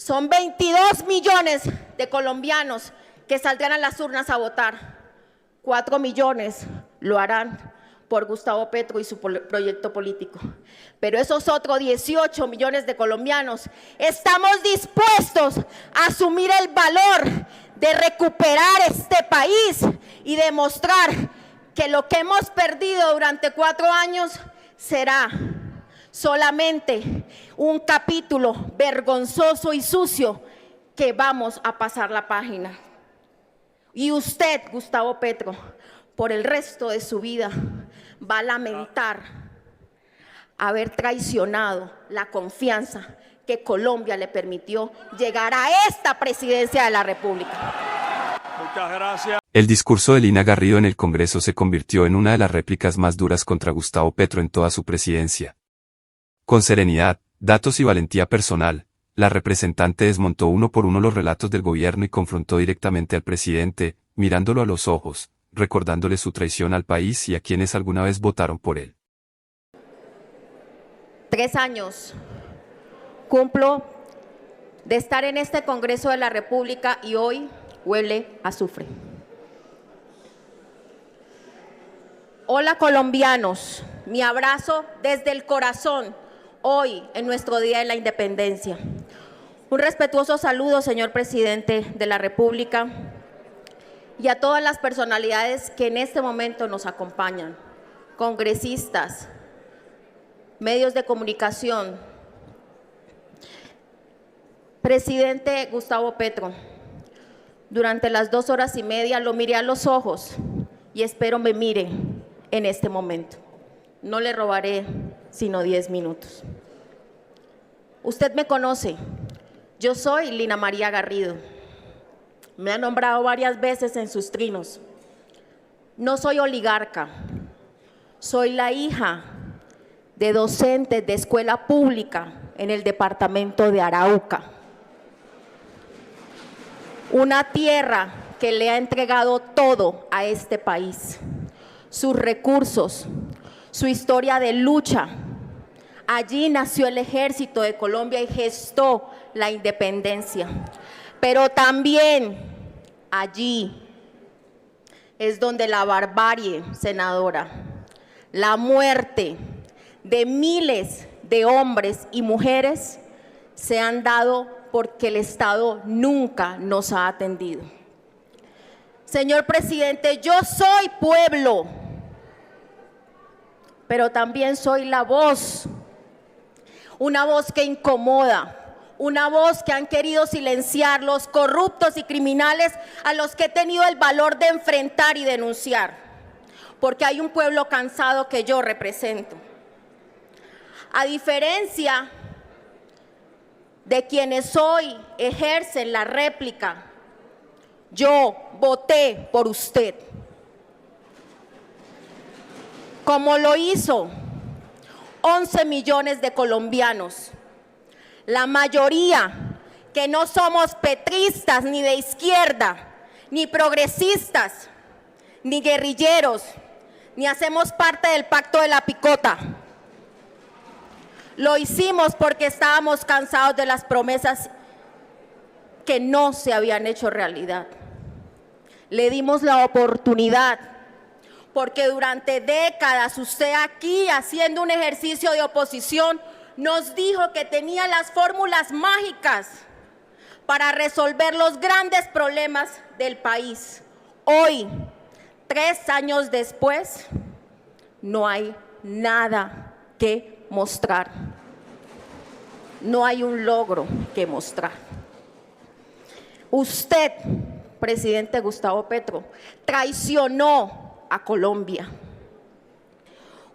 Son 22 millones de colombianos que saldrán a las urnas a votar. 4 millones lo harán por Gustavo Petro y su proyecto político. Pero esos otros 18 millones de colombianos estamos dispuestos a asumir el valor de recuperar este país y demostrar que lo que hemos perdido durante 4 años será solamente un capítulo vergonzoso y sucio que vamos a pasar la página. Y usted, Gustavo Petro, por el resto de su vida va a lamentar haber traicionado la confianza que Colombia le permitió llegar a esta presidencia de la República. Muchas gracias. El discurso de Lina Garrido en el Congreso se convirtió en una de las réplicas más duras contra Gustavo Petro en toda su presidencia. Con serenidad, datos y valentía personal, la representante desmontó uno por uno los relatos del gobierno y confrontó directamente al presidente, mirándolo a los ojos, recordándole su traición al país y a quienes alguna vez votaron por él. 3 años cumplo de estar en este Congreso de la República y hoy huele a azufre. Hola colombianos, mi abrazo desde el corazón hoy en nuestro Día de la Independencia. Un respetuoso saludo, señor presidente de la República, y a todas las personalidades que en este momento nos acompañan, congresistas, medios de comunicación. Presidente Gustavo Petro, durante las 2 horas y media lo miré a los ojos y espero me mire en este momento. No le robaré sino 10 minutos. Usted me conoce, yo soy Lina María Garrido. Me ha nombrado varias veces en sus trinos. No soy oligarca, soy la hija de docentes de escuela pública en el departamento de Arauca. Una tierra que le ha entregado todo a este país, sus recursos, su historia de lucha. Allí nació el Ejército de Colombia y gestó la independencia. Pero también allí es donde la barbarie, senadora, la muerte de miles de hombres y mujeres se han dado porque el Estado nunca nos ha atendido. Señor presidente, yo soy pueblo, pero también soy la voz, una voz que incomoda, una voz que han querido silenciar los corruptos y criminales a los que he tenido el valor de enfrentar y denunciar, porque hay un pueblo cansado que yo represento. A diferencia de quienes hoy ejercen la réplica, yo voté por usted, como lo hizo 11 millones de colombianos, la mayoría que no somos petristas ni de izquierda, ni progresistas, ni guerrilleros, ni hacemos parte del pacto de la picota. Lo hicimos porque estábamos cansados de las promesas que no se habían hecho realidad. Le dimos la oportunidad porque durante décadas usted aquí haciendo un ejercicio de oposición nos dijo que tenía las fórmulas mágicas para resolver los grandes problemas del país. Hoy, 3 años después, no hay nada que mostrar. No hay un logro que mostrar. Usted, presidente Gustavo Petro, traicionó a Colombia.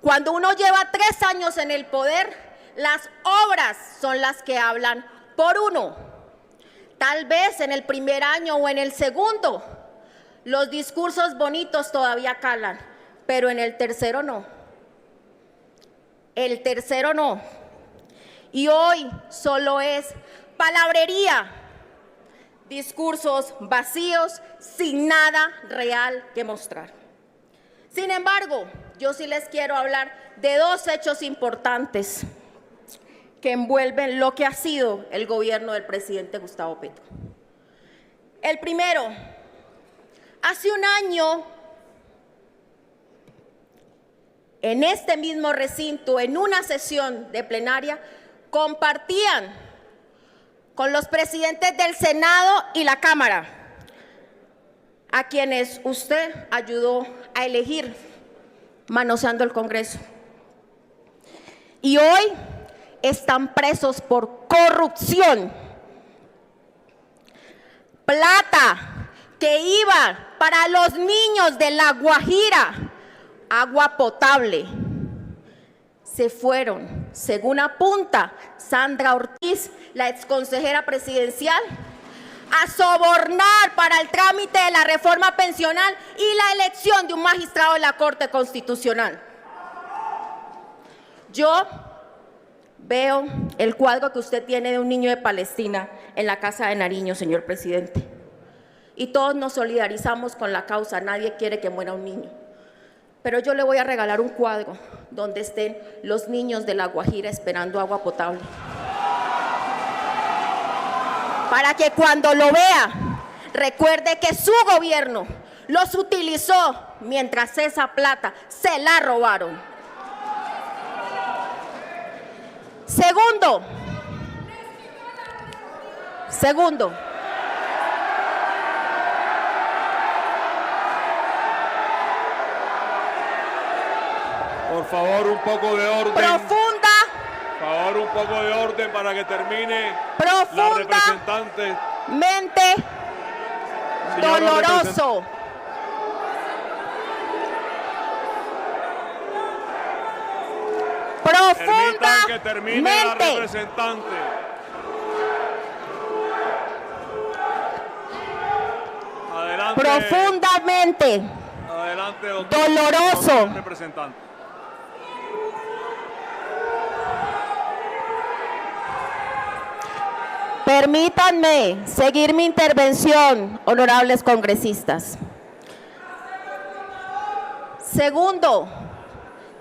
Cuando uno lleva 3 años en el poder, las obras son las que hablan por uno. Tal vez en el primer año o en el segundo, los discursos bonitos todavía calan, pero en el tercero no. El tercero no. Y hoy solo es palabrería, discursos vacíos, sin nada real que mostrar. Sin embargo, yo sí les quiero hablar de 2 hechos importantes que envuelven lo que ha sido el gobierno del presidente Gustavo Petro. El primero, hace un año, en este mismo recinto, en una sesión de plenaria, compartían con los presidentes del Senado y la Cámara, a quienes usted ayudó a elegir manoseando el Congreso. Y hoy están presos por corrupción. Plata que iba para los niños de La Guajira, agua potable, se fueron, según apunta Sandra Ortiz, la exconsejera presidencial, a sobornar para el trámite de la reforma pensional y la elección de un magistrado de la Corte Constitucional. Yo veo el cuadro que usted tiene de un niño de Palestina en la Casa de Nariño, señor presidente, y todos nos solidarizamos con la causa, nadie quiere que muera un niño. Pero yo le voy a regalar un cuadro donde estén los niños de La Guajira esperando agua potable, para que cuando lo vea, recuerde que su gobierno los utilizó mientras esa plata se la robaron. Segundo, Por favor, un poco de orden. Por favor, un poco de orden para que termine la representante. Doloroso. Permitan que termine la representante. Adelante. Profundamente. Adelante, doctor. Doloroso. Representante. Permítanme seguir mi intervención, honorables congresistas. Segundo,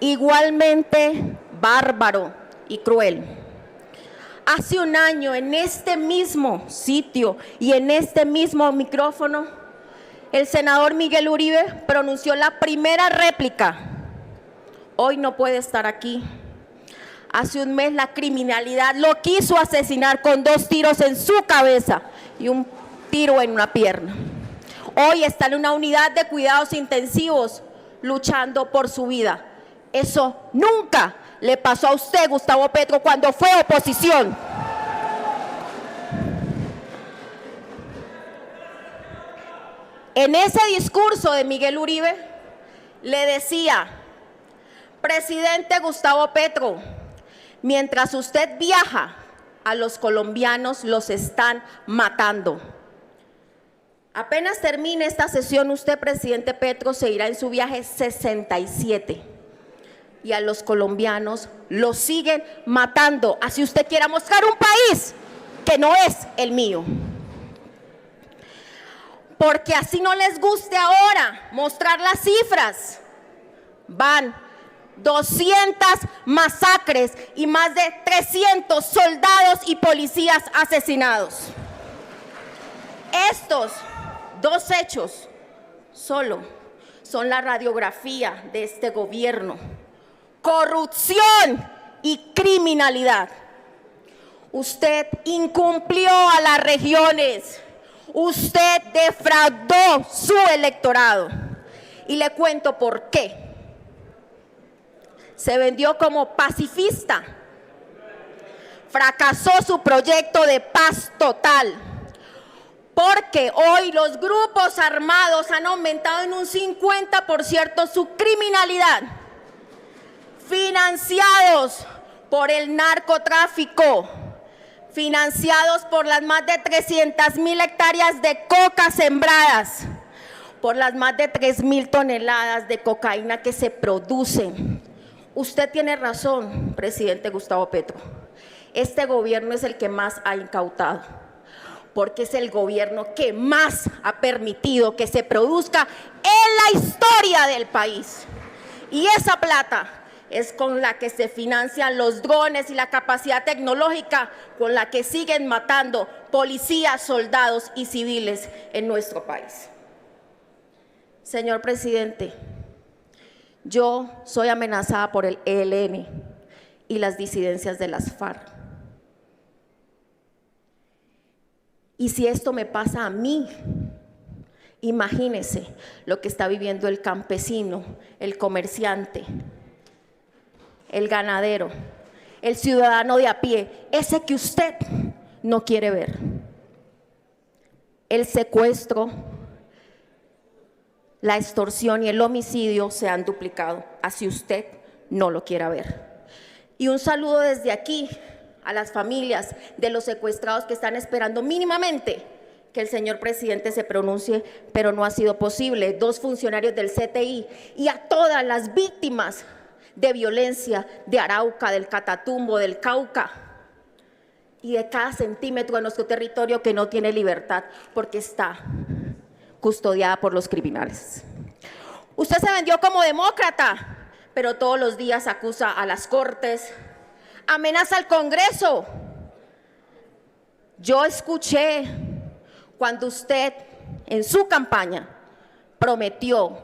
igualmente bárbaro y cruel. Hace un año, en este mismo sitio y en este mismo micrófono, el senador Miguel Uribe pronunció la primera réplica. Hoy no puede estar aquí. Hace un mes la criminalidad lo quiso asesinar con 2 tiros en su cabeza y un tiro en una pierna. Hoy está en una unidad de cuidados intensivos luchando por su vida. Eso nunca le pasó a usted, Gustavo Petro, cuando fue oposición. En ese discurso de Miguel Uribe le decía: presidente Gustavo Petro, mientras usted viaja, a los colombianos los están matando. Apenas termine esta sesión, usted, presidente Petro, se irá en su viaje 67. Y a los colombianos los siguen matando, así usted quiera mostrar un país que no es el mío. Porque así no les guste ahora mostrar las cifras, van 200 masacres y más de 300 soldados y policías asesinados. Estos 2 hechos solo son la radiografía de este gobierno. Corrupción y criminalidad. Usted incumplió a las regiones. Usted defraudó su electorado. Y le cuento por qué. Se vendió como pacifista. Fracasó su proyecto de paz total. Porque hoy los grupos armados han aumentado en un 50% su criminalidad. Financiados por el narcotráfico, financiados por las más de 300.000 hectáreas de coca sembradas, por las más de 3.000 toneladas de cocaína que se producen. Usted tiene razón, presidente Gustavo Petro. Este gobierno es el que más ha incautado, porque es el gobierno que más ha permitido que se produzca en la historia del país. Y esa plata es con la que se financian los drones y la capacidad tecnológica con la que siguen matando policías, soldados y civiles en nuestro país. Señor presidente, yo soy amenazada por el ELN y las disidencias de las FARC. Y si esto me pasa a mí, imagínese lo que está viviendo el campesino, el comerciante, el ganadero, el ciudadano de a pie, ese que usted no quiere ver. El secuestro, la extorsión y el homicidio se han duplicado, así usted no lo quiera ver. Y un saludo desde aquí a las familias de los secuestrados que están esperando mínimamente que el señor presidente se pronuncie, pero no ha sido posible. 2 funcionarios del CTI y a todas las víctimas de violencia de Arauca, del Catatumbo, del Cauca y de cada centímetro de nuestro territorio que no tiene libertad porque está custodiada por los criminales. Usted se vendió como demócrata, pero todos los días acusa a las Cortes, amenaza al Congreso. Yo escuché cuando usted en su campaña prometió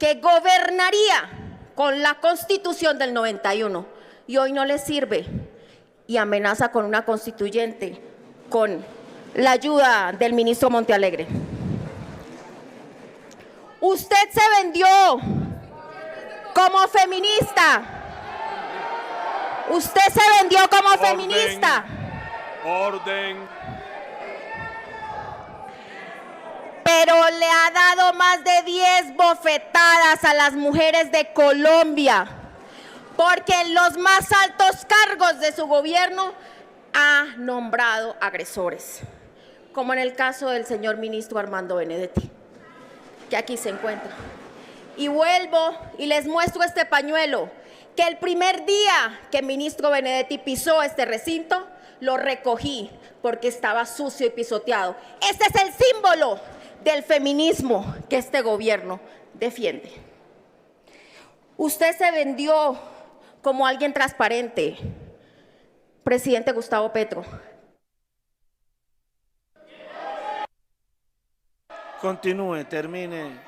que gobernaría con la Constitución del 91 y hoy no le sirve y amenaza con una constituyente con la ayuda del ministro Montealegre. Usted se vendió como feminista. Usted se vendió como feminista. Orden. Pero le ha dado más de 10 bofetadas a las mujeres de Colombia, porque en los más altos cargos de su gobierno ha nombrado agresores, como en el caso del señor ministro Armando Benedetti, que aquí se encuentra. Y vuelvo y les muestro este pañuelo, que el primer día que el ministro Benedetti pisó este recinto, lo recogí porque estaba sucio y pisoteado. Este es el símbolo del feminismo que este gobierno defiende. Usted se vendió como alguien transparente, presidente Gustavo Petro. Continúe, termine.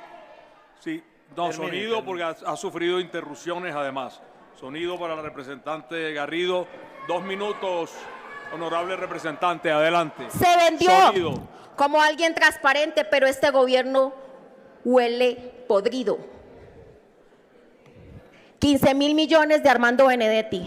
Sí, no, Termine, sonido termine. porque ha sufrido interrupciones además. Sonido para la representante Garrido. 2 minutos, honorable representante, adelante. Se vendió Sonido. como alguien transparente, pero este gobierno huele podrido. 15.000 millones de Armando Benedetti,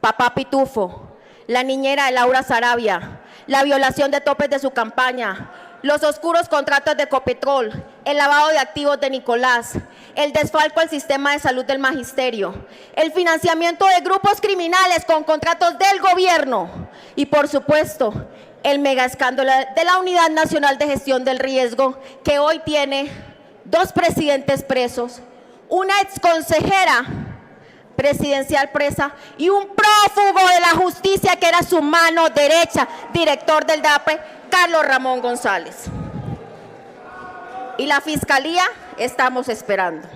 papá Pitufo, la niñera de Laura Sarabia, la violación de topes de su campaña, los oscuros contratos de Ecopetrol, el lavado de activos de Nicolás, el desfalco al sistema de salud del magisterio, el financiamiento de grupos criminales con contratos del gobierno y, por supuesto, el mega escándalo de la Unidad Nacional de Gestión del Riesgo, que hoy tiene 2 presidentes presos, una exconsejera presidencial presa y un prófugo de la justicia que era su mano derecha, director del DAPE, Carlos Ramón González. Y la Fiscalía estamos esperando.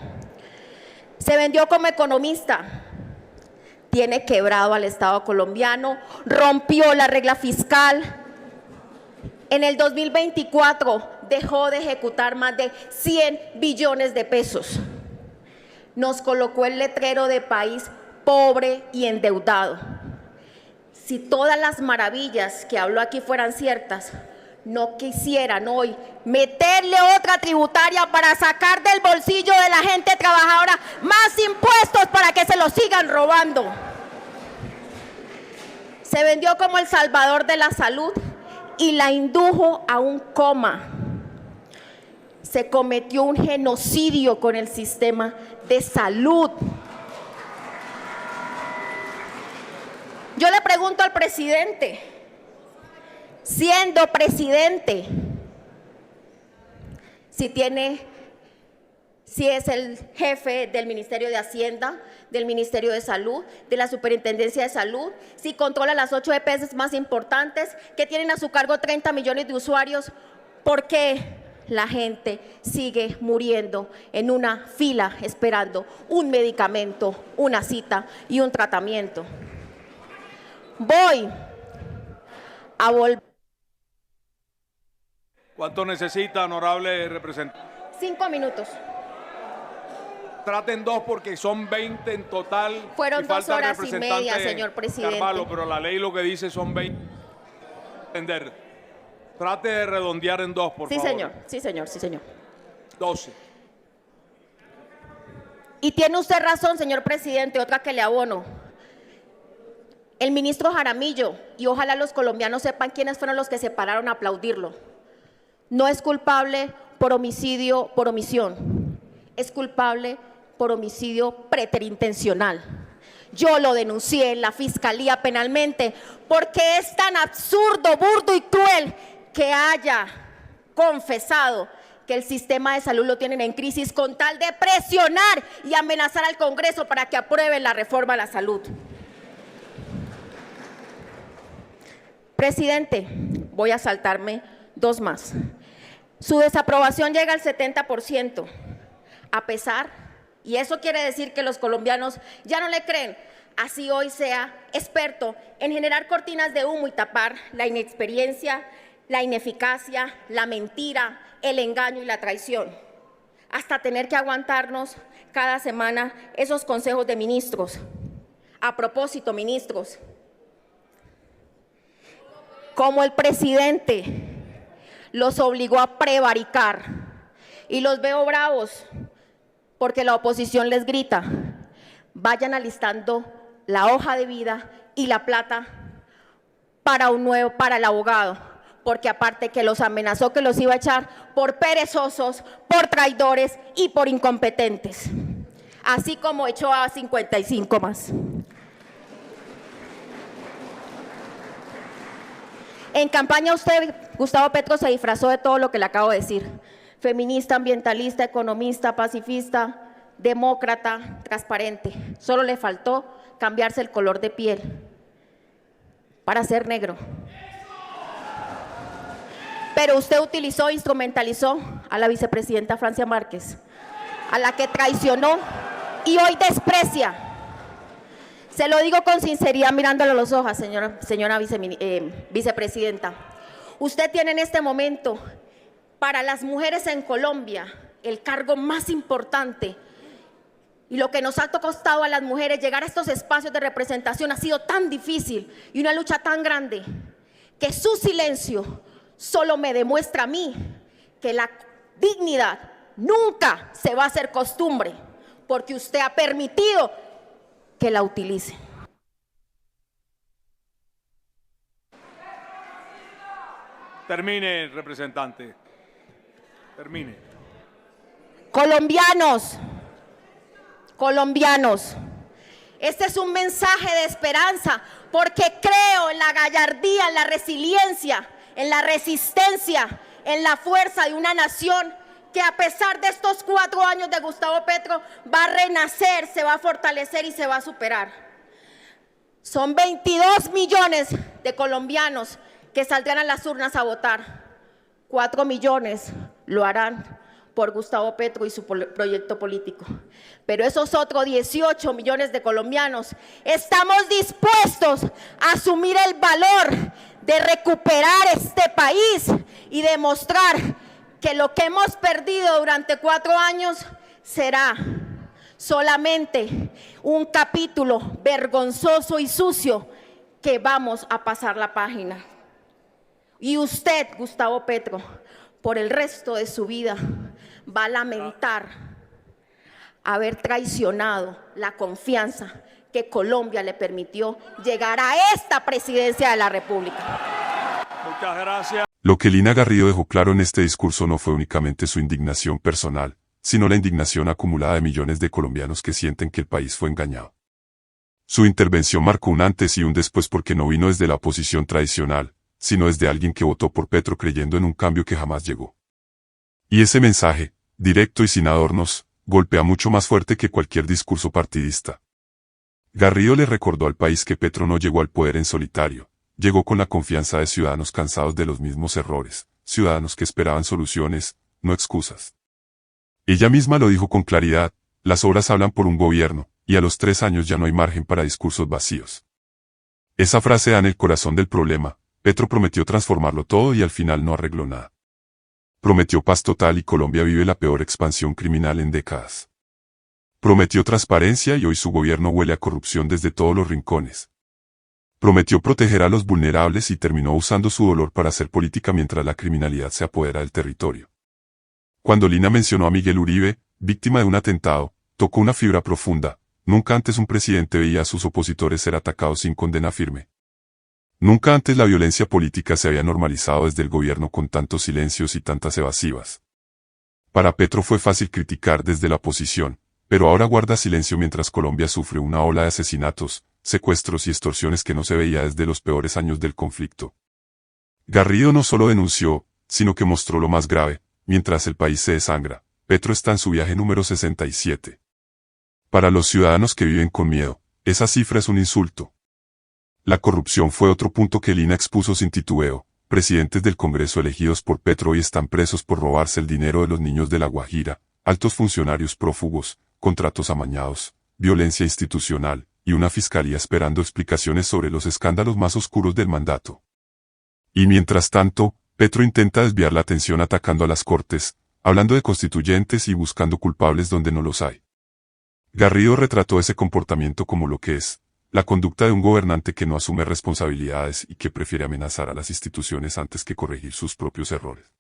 Se vendió como economista, tiene quebrado al Estado colombiano, rompió la regla fiscal. En el 2024 dejó de ejecutar más de 100 billones de pesos. Nos colocó el letrero de país pobre y endeudado. Si todas las maravillas que habló aquí fueran ciertas, no quisieran hoy meterle otra tributaria para sacar del bolsillo de la gente trabajadora más impuestos para que se los sigan robando. Se vendió como el salvador de la salud y la indujo a un coma. Se cometió un genocidio con el sistema de salud. Yo le pregunto al presidente, siendo presidente, si es el jefe del Ministerio de Hacienda, del Ministerio de Salud, de la Superintendencia de Salud, si controla las 8 EPS más importantes que tienen a su cargo 30 millones de usuarios, porque la gente sigue muriendo en una fila esperando un medicamento, una cita y un tratamiento. Voy a volver. ¿Cuánto necesita, honorable representante? 5 minutos. Traten 2 porque son 20 en total. Fueron 2 horas y media, señor presidente. Carvalho, pero la ley lo que dice son 20. Entender. Trate de redondear en 2, por favor. Sí, señor. 12. Y tiene usted razón, señor presidente, otra que le abono. El ministro Jaramillo, y ojalá los colombianos sepan quiénes fueron los que se pararon a aplaudirlo, no es culpable por homicidio, por omisión. Es culpable por homicidio preterintencional. Yo lo denuncié en la Fiscalía penalmente porque es tan absurdo, burdo y cruel que haya confesado que el sistema de salud lo tienen en crisis con tal de presionar y amenazar al Congreso para que aprueben la reforma a la salud. Presidente, voy a saltarme 2 más. Su desaprobación llega al 70%, a pesar, y eso quiere decir que los colombianos ya no le creen, así hoy sea experto en generar cortinas de humo y tapar la inexperiencia, la ineficacia, la mentira, el engaño y la traición, hasta tener que aguantarnos cada semana esos consejos de ministros. A propósito, ministros, como el presidente los obligó a prevaricar y los veo bravos porque la oposición les grita, vayan alistando la hoja de vida y la plata para el abogado, porque aparte que los amenazó que los iba a echar por perezosos, por traidores y por incompetentes, así como echó a 55 más. En campaña usted, Gustavo Petro, se disfrazó de todo lo que le acabo de decir. Feminista, ambientalista, economista, pacifista, demócrata, transparente. Solo le faltó cambiarse el color de piel para ser negro. Pero usted utilizó, instrumentalizó a la vicepresidenta Francia Márquez, a la que traicionó y hoy desprecia. Se lo digo con sinceridad mirándole a los ojos, señora vicepresidenta. Usted tiene en este momento, para las mujeres en Colombia, el cargo más importante. Y lo que nos ha costado a las mujeres llegar a estos espacios de representación ha sido tan difícil y una lucha tan grande que su silencio solo me demuestra a mí que la dignidad nunca se va a hacer costumbre, porque usted ha permitido que la utilice. Termine, representante. Termine. Colombianos, este es un mensaje de esperanza, porque creo en la gallardía, en la resiliencia, en la resistencia, en la fuerza de una nación que a pesar de estos 4 años de Gustavo Petro va a renacer, se va a fortalecer y se va a superar. Son 22 millones de colombianos que saldrán a las urnas a votar. 4 millones lo harán por Gustavo Petro y su proyecto político. Pero esos otros 18 millones de colombianos estamos dispuestos a asumir el valor de recuperar este país y demostrar que lo que hemos perdido durante 4 años será solamente un capítulo vergonzoso y sucio que vamos a pasar la página. Y usted, Gustavo Petro, por el resto de su vida va a lamentar haber traicionado la confianza que Colombia le permitió llegar a esta presidencia de la República. Muchas gracias. Lo que Lina Garrido dejó claro en este discurso no fue únicamente su indignación personal, sino la indignación acumulada de millones de colombianos que sienten que el país fue engañado. Su intervención marcó un antes y un después porque no vino desde la oposición tradicional, sino desde alguien que votó por Petro creyendo en un cambio que jamás llegó. Y ese mensaje, directo y sin adornos, golpea mucho más fuerte que cualquier discurso partidista. Garrido le recordó al país que Petro no llegó al poder en solitario, llegó con la confianza de ciudadanos cansados de los mismos errores, ciudadanos que esperaban soluciones, no excusas. Ella misma lo dijo con claridad, las obras hablan por un gobierno, y a los 3 años ya no hay margen para discursos vacíos. Esa frase da en el corazón del problema. Petro prometió transformarlo todo y al final no arregló nada. Prometió paz total y Colombia vive la peor expansión criminal en décadas. Prometió transparencia y hoy su gobierno huele a corrupción desde todos los rincones. Prometió proteger a los vulnerables y terminó usando su dolor para hacer política mientras la criminalidad se apodera del territorio. Cuando Lina mencionó a Miguel Uribe, víctima de un atentado, tocó una fibra profunda. Nunca antes un presidente veía a sus opositores ser atacados sin condena firme. Nunca antes la violencia política se había normalizado desde el gobierno con tantos silencios y tantas evasivas. Para Petro fue fácil criticar desde la oposición, pero ahora guarda silencio mientras Colombia sufre una ola de asesinatos, secuestros y extorsiones que no se veía desde los peores años del conflicto. Garrido no solo denunció, sino que mostró lo más grave, mientras el país se desangra. Petro está en su viaje número 67. Para los ciudadanos que viven con miedo, esa cifra es un insulto. La corrupción fue otro punto que Lina expuso sin titubeo. Presidentes del Congreso elegidos por Petro hoy están presos por robarse el dinero de los niños de La Guajira, altos funcionarios prófugos, contratos amañados, violencia institucional, y una fiscalía esperando explicaciones sobre los escándalos más oscuros del mandato. Y mientras tanto, Petro intenta desviar la atención atacando a las Cortes, hablando de constituyentes y buscando culpables donde no los hay. Garrido retrató ese comportamiento como lo que es, la conducta de un gobernante que no asume responsabilidades y que prefiere amenazar a las instituciones antes que corregir sus propios errores.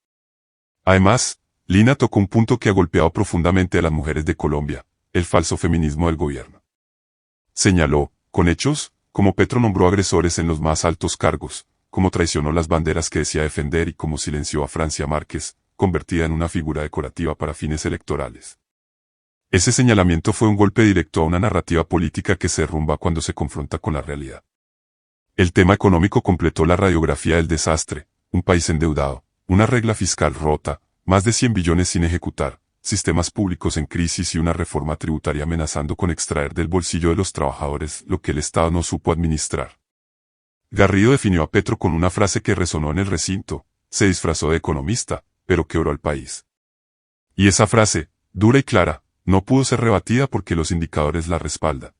Además, Lina tocó un punto que ha golpeado profundamente a las mujeres de Colombia, el falso feminismo del gobierno. Señaló, con hechos, cómo Petro nombró agresores en los más altos cargos, cómo traicionó las banderas que decía defender y cómo silenció a Francia Márquez, convertida en una figura decorativa para fines electorales. Ese señalamiento fue un golpe directo a una narrativa política que se derrumba cuando se confronta con la realidad. El tema económico completó la radiografía del desastre, un país endeudado, una regla fiscal rota, más de 100 billones sin ejecutar, sistemas públicos en crisis y una reforma tributaria amenazando con extraer del bolsillo de los trabajadores lo que el Estado no supo administrar. Garrido definió a Petro con una frase que resonó en el recinto, se disfrazó de economista, pero quebró al país. Y esa frase, dura y clara, no pudo ser rebatida porque los indicadores la respaldan.